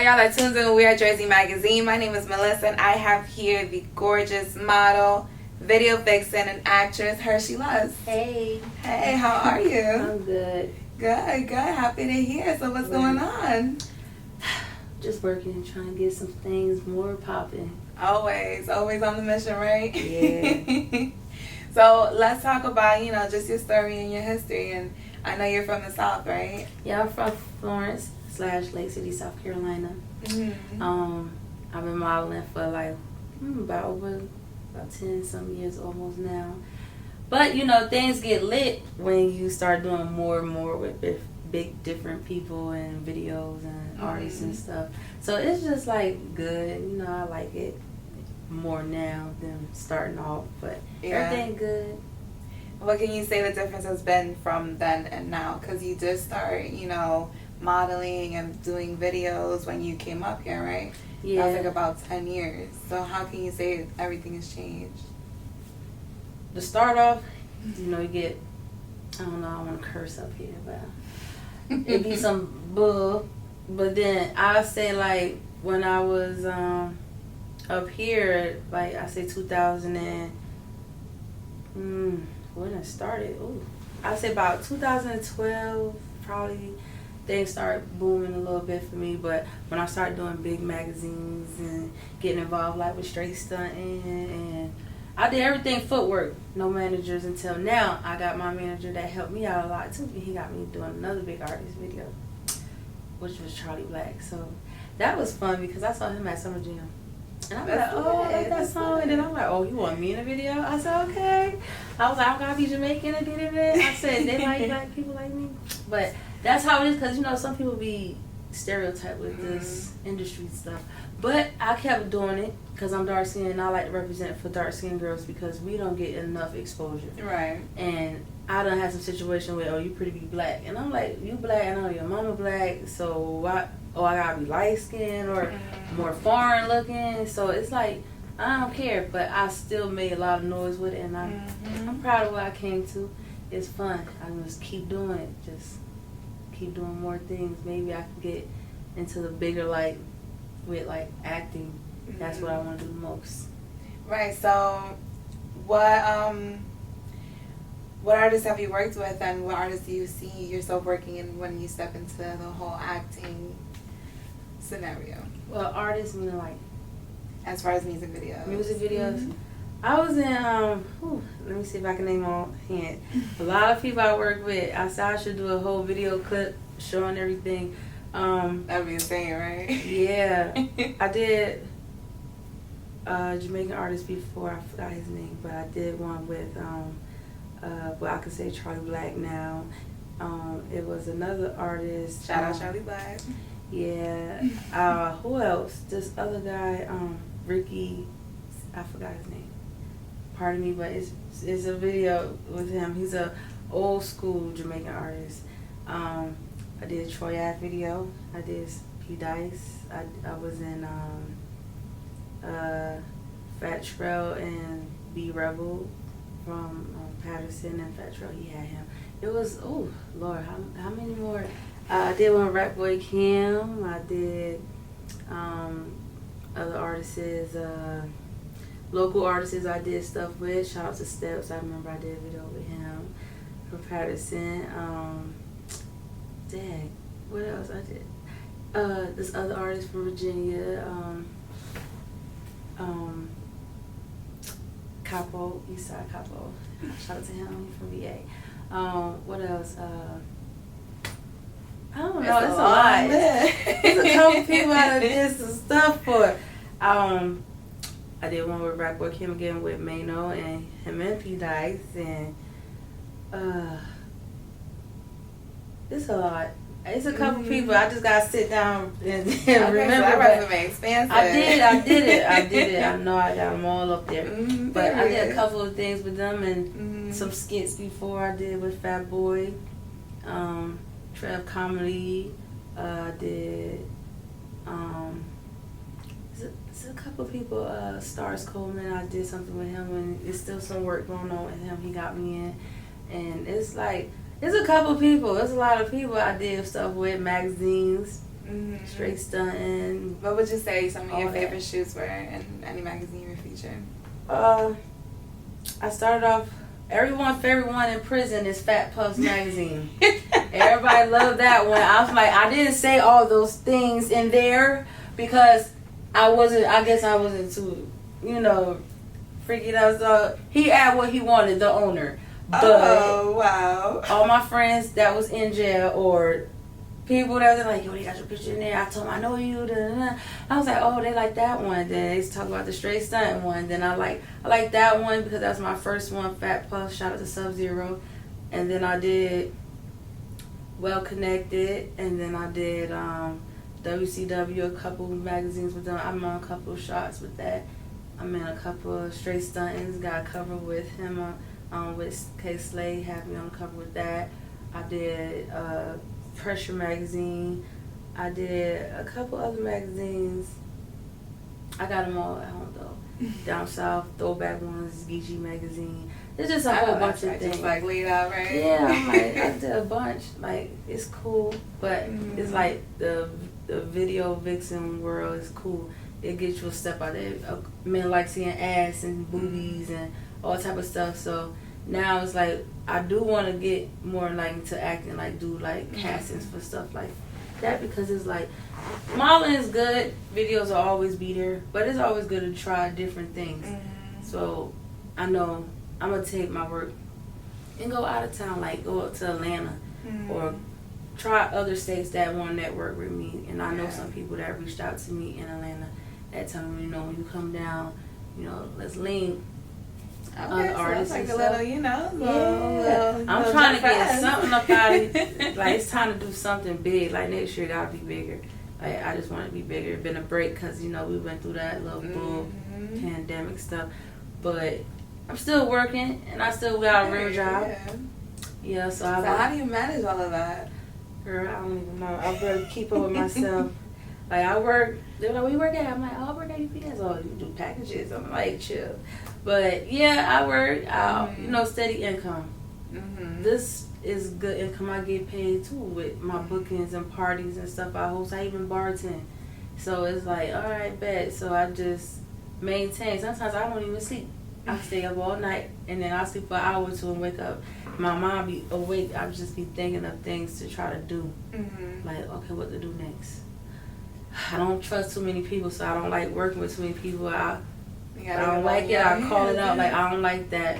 y'all are tuned in. We are Jersey Magazine. My name is Melissa, and I have here the gorgeous model, video vixen, and actress Hershey Lust. Hey. Hey, how are you? I'm good. Good. Happy to hear. So what's going on? Just working, trying to get some things more popping. Always on the mission, right? Yeah. So let's talk about, just your story and your history. And I know you're from the South, right? Yeah, I'm from Florence / Lake City, South Carolina. Mm-hmm. I've been modeling for like about 10 some years almost now. But things get lit when you start doing more and more with big different people and videos and artists and stuff. So it's just like good. I like it more now than starting off. But everything good. What can you say the difference has been from then and now? Because you did start, modeling and doing videos when you came up here, right? Yeah. That was like about 10 years. So how can you say everything has changed? To start off, you get, I don't know, I want to curse up here, but it'd be some bull. But then I say like when I was up here, like I say 2000 and when it started, I say about 2012 probably. Things started booming a little bit for me, but when I started doing big magazines and getting involved like with straight stunting, and I did everything footwork, no managers until now. I got my manager that helped me out a lot too. He got me doing another big artist video, which was Charlie Black. So that was fun because I saw him at Summer Jam. And I was like, oh, I like that song. And then I'm like, oh, you want me in a video? I said, okay. I was like, I'm going to be Jamaican and did it. I said, they like black people like me. But that's how it is because, some people be stereotyped with this industry stuff. But I kept doing it because I'm dark skinned and I like to represent for dark skinned girls because we don't get enough exposure. Right. And I done had some situation where, you pretty be black. And I'm like, you black, I know your mama black, so why? I gotta be light skinned or more foreign looking. So it's like, I don't care, but I still made a lot of noise with it, and I'm proud of what I came to. It's fun. I just keep doing it. Just keep doing more things. Maybe I can get into the bigger light with like acting. That's what I want to do the most. Right. So, what artists have you worked with, and what artists do you see yourself working in when you step into the whole acting scenario? Well, artists mean like as far as music videos. I was in let me see if I can name on hand. A lot of people I work with. I said I should do a whole video clip showing everything. That'd be insane, right? Yeah. I did Jamaican artist before. I forgot his name, but I did one with I could say Charlie Black now. It was another artist. Shout out Charlie Black. Yeah. Who else? This other guy, Ricky, I forgot his name. Pardon me, but it's a video with him. He's a old school Jamaican artist. I did a Troy Ave video. I did P Dice. I was in Fat Trail and B Rebel from Patterson and Fat Trail. He had him. It was Lord, how many more? I did one with Rap Boy Kim. I did other artists, local artists I did stuff with. Shout out to Steps. I remember I did a video with him from Patterson. What else I did? This other artist from Virginia. Capo, Eastside Capo. Shout out to him. He's from VA. What else? I don't know. It's a lot. There's a couple people I did some stuff for. I did one with Rap Boy Kim again with Mano and him and P Dice, and it's a lot. It's a couple people. I just gotta sit down and remember. So that resume expansive. I did it. I know I got them all up there. But I did a couple of things with them and some skits before I did with Fat Boy, Trev Comedy. I did. It's a couple of people. Stars Coleman. I did something with him, and there's still some work going on with him. He got me in, and it's like. There's a couple people. There's a lot of people I did stuff with, magazines. straight stunting. What would you say some of your All that. favorite shoots were in any magazine you were featured? I started off. Everyone's favorite one in prison is Fat Puffs magazine. Everybody loved that one. I was like, I didn't say all those things in there because I guess I wasn't too, freaking out. So he had what he wanted, the owner. But oh, wow. all my friends that was in jail or people that were like, yo, they got your picture in there. I told them, I know you. Da, da, da. I was like, oh, they like that one. Then they talk about the straight stunt one. Then I like that one because that's my first one, Fat Puff. Shout out to Sub-Zero. And then I did Well Connected. And then I did WCW, a couple magazines with them. I'm on a couple of shots with that. I'm in a couple of straight stuntings. Got a cover with him with K Slade. Had me on the cover with that. I did Pressure magazine. I did a couple other magazines. I got them all at home though. Down south, throwback ones, Geechee magazine. It's just a whole bunch of things. Just like laid out, right? Yeah, I'm like, I did a bunch. Like, it's cool, but it's like the video vixen world is cool. It gets you a step out there. Men like seeing ass and boobies and all type of stuff. So now it's like I do want to get more like into acting, like do like castings for stuff like that because it's like modeling is good. Videos will always be there, but it's always good to try different things. So I know I'm gonna take my work and go out of town, like go up to Atlanta or try other states that want to network with me. And I know some people that reached out to me in Atlanta that tell me, when you come down, let's link. Okay, artists like a little, I'm trying to get something up out of it. Like, it's time to do something big. Like, next year gotta be bigger. Like, I just want to be bigger. It's been a break because, we went through that little bull pandemic stuff. But I'm still working, and I still got a real job. Yeah, so how do you manage all of that? Girl, I don't even know. I better keep up with myself. Like, I work, they're like, where you work at? I'm like, I work at UPS. Oh, you do packages. I'm like, chill. But, yeah, I work, steady income. This is good income. I get paid, too, with my bookings and parties and stuff I host. I even bartend. So, it's like, all right, bet. So, I just maintain. Sometimes I don't even sleep. I stay up all night, and then I sleep for an hour or two and wake up. My mom be awake. I just be thinking of things to try to do. Like, okay, what to do next. I don't trust too many people, so I don't like working with too many people. I don't like it. I call it out. Like, I don't like that.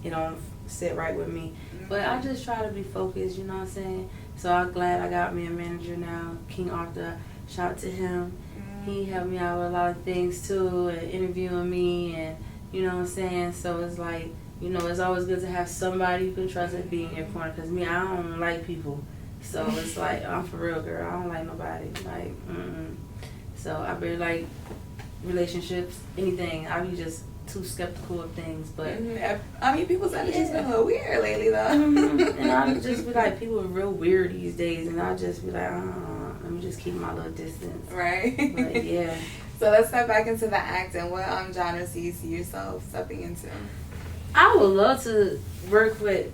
It don't sit right with me. But I just try to be focused, you know what I'm saying? So I'm glad I got me a manager now, King Arthur. Shout out to him. He helped me out with a lot of things too, and interviewing me, and you know what I'm saying? So it's like, it's always good to have somebody you can trust and be in your corner. Because me, I don't like people. So it's like, I'm for real, girl. I don't like nobody. Like, So I really like relationships, anything. I be just too skeptical of things. But I mean, people's energy's been a little weird lately, though. And I just be like, people are real weird these days. And I just be like, let me just keep my little distance. Right. But yeah. So let's step back into the acting. What genres do you see yourself stepping into? I would love to work with,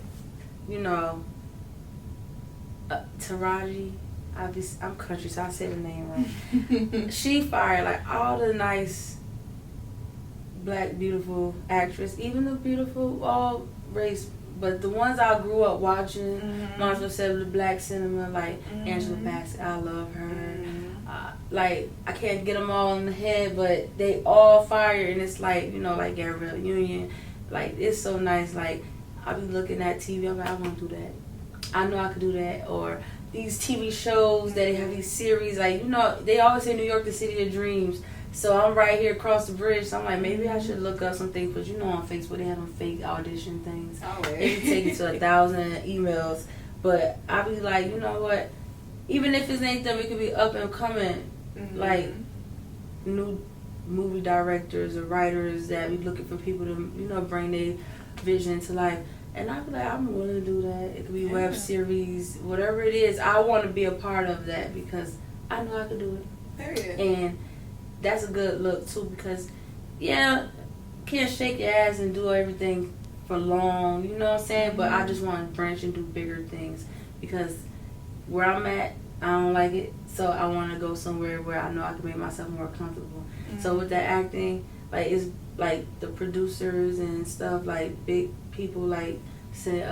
Taraji. I'm country, so I say the name right. She fired like all the nice black beautiful actress, even the beautiful all race, but the ones I grew up watching, Monster said the black cinema, like Angela Bassett, I love her. Like, I can't get them all in the head, but they all fire, and it's like, like Gabrielle Union, like, it's so nice. Like, I be looking at TV, I'm like, I want to do that. I know I could do that. Or these TV shows that they have these series, like, they always say New York, the city of dreams. So I'm right here across the bridge. So I'm like, maybe I should look up some things. But on Facebook, they have them fake audition things. They can take you to 1,000 emails. But I be like, you know what? Even if it's ain't them, it could be up and coming. Like, new movie directors or writers that be looking for people to, bring their vision to life. And I be like, I'm willing to do that. It could be web series, whatever it is. I want to be a part of that because I know I could do it. Period. And that's a good look too because, can't shake your ass and do everything for long, you know what I'm saying? But I just want to branch and do bigger things because where I'm at, I don't like it, so I want to go somewhere where I know I can make myself more comfortable. So with that acting, like it's like the producers and stuff, like big people, like say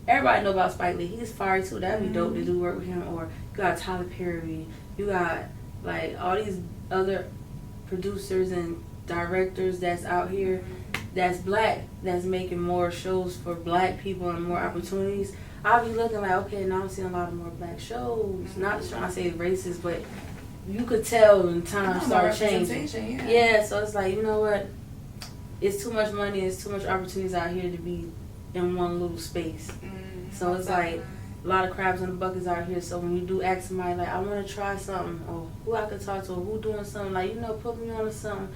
everybody know about Spike Lee. He's fire too. That'd be dope to do work with him. Or you got Tyler Perry. You got like all these other producers and directors that's out here that's black, that's making more shows for black people and more opportunities. I'll be looking like, okay, now I'm seeing a lot of more black shows. Not trying to say racist, but you could tell when times start changing. Yeah, so it's like, you know what? It's too much money, it's too much opportunities out here to be in one little space. So it's like a lot of crabs in the buckets out here. So when you do ask somebody like, I want to try something, or who I could talk to, or who doing something, like, you know, put me on to something,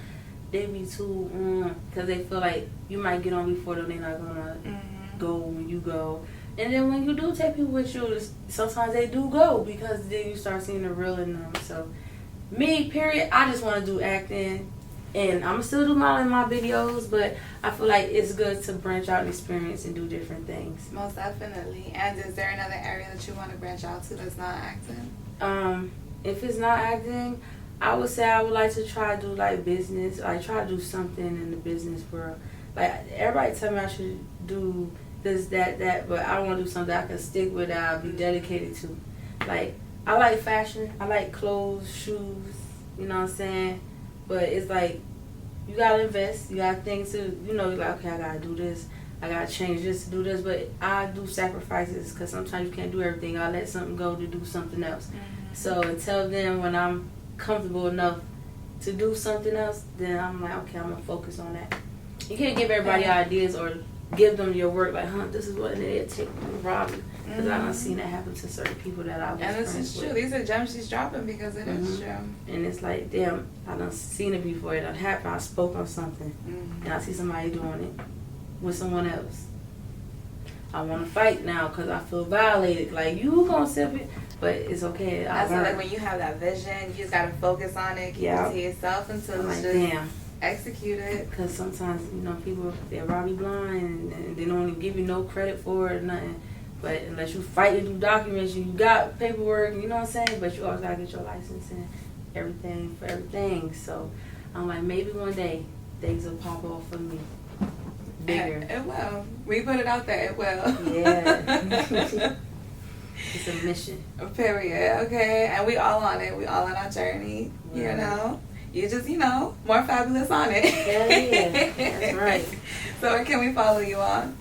they be too, because they feel like you might get on before them, they're not going to go when you go. And then when you do take people with you, sometimes they do go, because then you start seeing the real in them. So me, period, I just want to do acting. And I'm still do modeling in my videos, but I feel like it's good to branch out and experience and do different things. Most definitely. And is there another area that you want to branch out to that's not acting? If it's not acting, I would say I would like to try to do like business, like try to do something in the business world. Like everybody tell me I should do this, that, but I want to do something I can stick with, that I'll be dedicated to. Like I like fashion, I like clothes, shoes, you know what I'm saying? But it's like, you gotta invest, you gotta think to, you know, you're like, okay, I gotta do this, I gotta change this to do this, but I do sacrifices, because sometimes you can't do everything. I let something go to do something else. So until then, when I'm comfortable enough to do something else, then I'm like, okay, I'm gonna focus on that. You can't give everybody ideas or give them your work, like, this is what it is, take rob you. Because I done seen that happen to certain people that I was and this is true. with. These are gems she's dropping because it is true. And it's like, damn, I done seen it before. It done happened. I spoke on something. And I see somebody doing it with someone else. I want to fight now because I feel violated. Like, you gonna sit with, but it's okay. I feel like when you have that vision, you just got to focus on it, keep it to yourself until like, it's just damn. Execute it. Because sometimes, you know, people, they're Robbie blind and they don't even give you no credit for it or nothing. But unless you fight and do documents, you got paperwork, you know what I'm saying? But you always got to get your license and everything for everything. So I'm like, maybe one day things will pop off for me. Bigger. It will. We put it out there, it will. Yeah. It's a mission. Period. Okay. And we all on it. We all on our journey, you know? You just, more fabulous on it. Yeah. That's right. So where can we follow you on?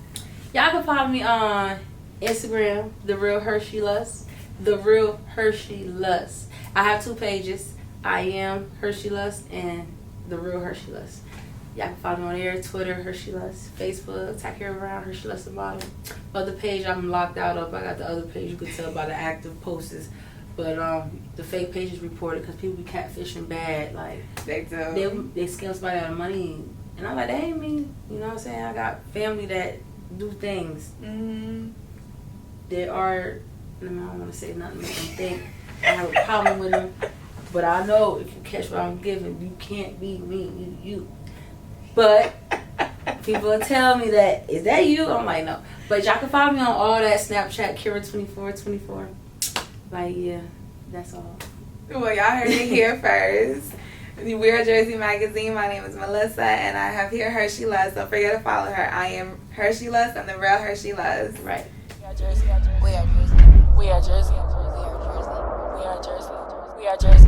Y'all can follow me on Instagram, The Real Hershey Lust, The Real Hershey Lust. I have 2 pages. I am Hershey Lust and The Real Hershey Lust. Y'all can follow me on there, Twitter, Hershey Lust, Facebook, Takira around Hershey Lust the bottom. Other page I'm locked out of. I got the other page, you could tell by the active posters. But the fake page is reported because people be catfishing bad. Like they do. They scam somebody out of money. And I'm like, that ain't me. You know what I'm saying? I got family that do things. There are, I don't want to say nothing, make them think I have a problem with them. But I know if you catch what I'm giving, you can't be me, you. But people will tell me that, is that you? I'm like, no. But y'all can follow me on all that, Snapchat, Kira2424. Like, yeah, that's all. Well, y'all heard it here first. We're Jersey Magazine. My name is Melissa, and I have here Hershey Lust. Don't forget to follow her. I am Hershey Lust. I'm the real Hershey Lust. Right. We are Jersey. We are Jersey. We are Jersey. We are Jersey. We are Jersey. We are Jersey.